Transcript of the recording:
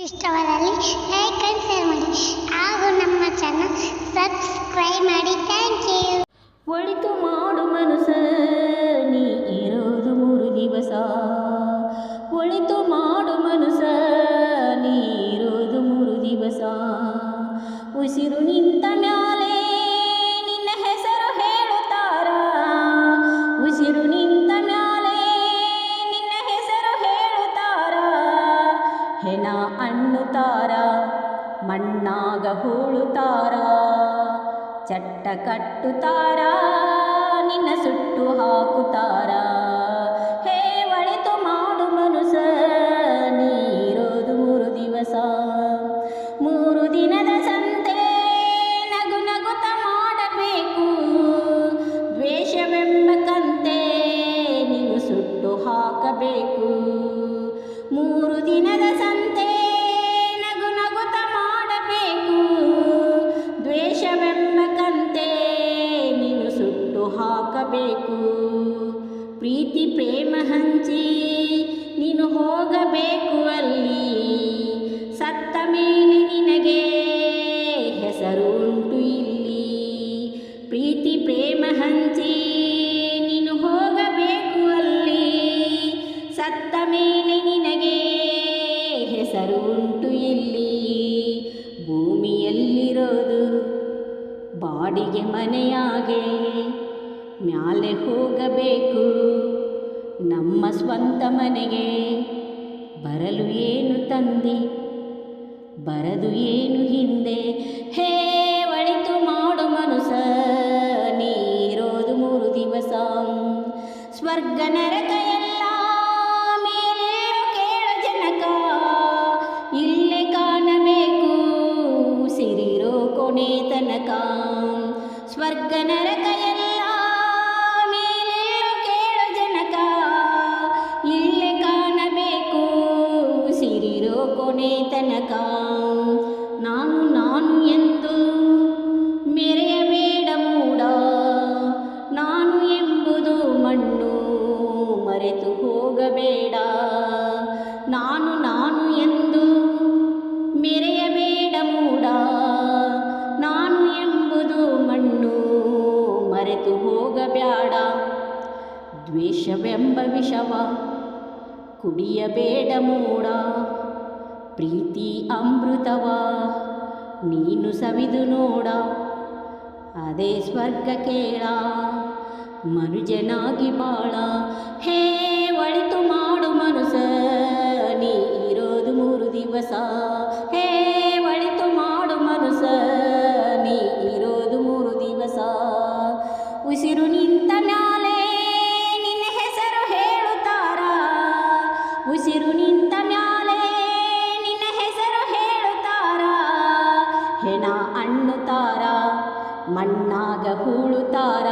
ಇಷ್ಟವಾದಲ್ಲಿ like and share ಮಾಡಿ ಹಾಗೂ ನಮ್ಮ ಚಾನಲ್ ಸಬ್ಸ್ಕ್ರೈಬ್ ಮಾಡಿ. Thank you. ಒಳಿತು ಮಾಡು ಮನಸ ನೀ ಇರೋದು 3 ದಿವಸ. ಒಳಿತು ಮಾಡು ಮನಸ ನೀ ಇರೋದು 3 ದಿವಸ. ಉಸಿರು ನಿಂತ ಮ್ಯಾಲೆ ನಿನ್ನ ಹೆಸರು ಹೇಳುತ್ತಾರ. ಉಸಿರು ನಿಂತ ಮ್ಯಾಲೆ ನಿನ್ನ ಹೆಸರು ಹೇಳುತ್ತಾರ. ಹೆಣ ಅನ್ನುತ್ತಾರ, ಮಣ್ಣಾಗ ಹೂಳುತ್ತಾರ. ಚಟ್ಟ ಕಟ್ಟುತ್ತಾರ, ನಿನ್ನ ಸುಟ್ಟು ಹಾಕುತ್ತಾರ. ಹೇ ಒಳಿತು ಮಾಡು ಮನುಸ ನೀ ಇರೋದು 3 ದಿವಸ. 3 ದಿನದ ಸಂತೆ ನಗು ನಗುತ್ತ ಮಾಡಬೇಕು. ದ್ವೇಷವೆಂಬ ಕಂತೆ ನೀವು ಸುಟ್ಟು ಹಾಕಬೇಕು. 3 ದಿನದ ಸಂತೆ ನಗು ನಗುತ್ತ ಮಾಡಬೇಕು. ದ್ವೇಷವೆಂಬ ಕಂತೆ ನೀನು ಸುಟ್ಟು ಹಾಕಬೇಕು. ಪ್ರೀತಿ ಪ್ರೇಮ ಹಂಚಿ ನೀನು ಹೋಗಬೇಕು ಅಲ್ಲಿ. ಸತ್ತ ಮೇಲೆ ನಿನಗೆ ಹೆಸರು ಉಂಟು ಇಲ್ಲಿ. ಪ್ರೀತಿ ಪ್ರೇಮ ಹಂಚಿ ನೀನು ಹೋಗಬೇಕು ಅಲ್ಲಿ. ಸತ್ತ ಮೇಲೆ ನಿನಗೆ ಹೆಸರು ಉಂಟು ಇಲ್ಲಿ. ಭೂಮಿಯಲ್ಲಿರೋದು ಬಾಡಿಗೆ ಮನೆಯಾಗೆ, ಮ್ಯಾಲೆ ಹೋಗಬೇಕು ನಮ್ಮ ಸ್ವಂತ ಮನೆಗೆ. ಬರಲು ಏನು ತಂದೆ, ಬರದು ಏನು ಹಿಂದೆ. ಹೇ ಒಳಿತು ಮಾಡು ಮನುಸ ನೀ ಇರೋದು 3 ದಿವಸ. ಸ್ವರ್ಗ ನರಕ ಎಲ್ಲ ಮೇಲೆಲ್ಲೋ ಕೇಳು ಜನಕ. ಇಲ್ಲೇ ಕಾಣಬೇಕು ಸಿರಿರೋ ಕೊನೆ ತನಕ. ಸ್ವರ್ಗ ನರಕ ಎಲ್ಲ ಮೇಲೆಲ್ಲೋ ಕೇಳು ಜನಕ. ಇಲ್ಲೇ ಕಾಣಬೇಕು ಸಿರಿರೋ ಕೊನೆ ತನಕ. ನಾನು ನಾನು ಎಂದು ಮೆರೆಯಬೇಡ ಮೂಡ. ನಾನು ಎಂಬುದು ಮಣ್ಣು ಮರೆತು ಹೋಗಬೇಡ. ನಾನು ನಾನು ಎಂದು ಮೆರೆಯಬೇಡ ಮೂಡ. ನಾನು ಎಂಬುದು ಮಣ್ಣು ಮರೆತು ಹೋಗಬೇಡ. ದ್ವೇಷವೆಂಬ ವಿಷವ ಕುಡಿಯಬೇಡ ಮೂಡ. ಪ್ರೀತಿ ಅಮೃತವ ನೀನು ಸವಿದು ನೋಡ. ಅದೇ ಸ್ವರ್ಗ ಕೇಳ ಮನುಜನಾಗಿ ಬಾಳ. ಹೇ ಒಳಿತು ಮಾಡು ಮನುಸ ನೀ ಇರೋದು 3 ದಿವಸ. ಹೇ ಒಳಿತು ಮಾಡು ಮನುಸ ನೀ ಇರೋದು 3 ದಿವಸ. ಉಸಿರು ನಿಂತ ಮ್ಯಾಲೆ ನಿನ್ನ ಹೆಸರು ಹೇಳುತ್ತಾರ. ಉಸಿರು ನಿಂತ ಮ್ಯಾಲೆ ನಿನ್ನ ಹೆಸರು ಹೇಳುತ್ತಾರ. ಹೆಣ ಅನ್ನುತ್ತಾರ, ಮಣ್ಣಾಗ ಹೂಳುತ್ತಾರ.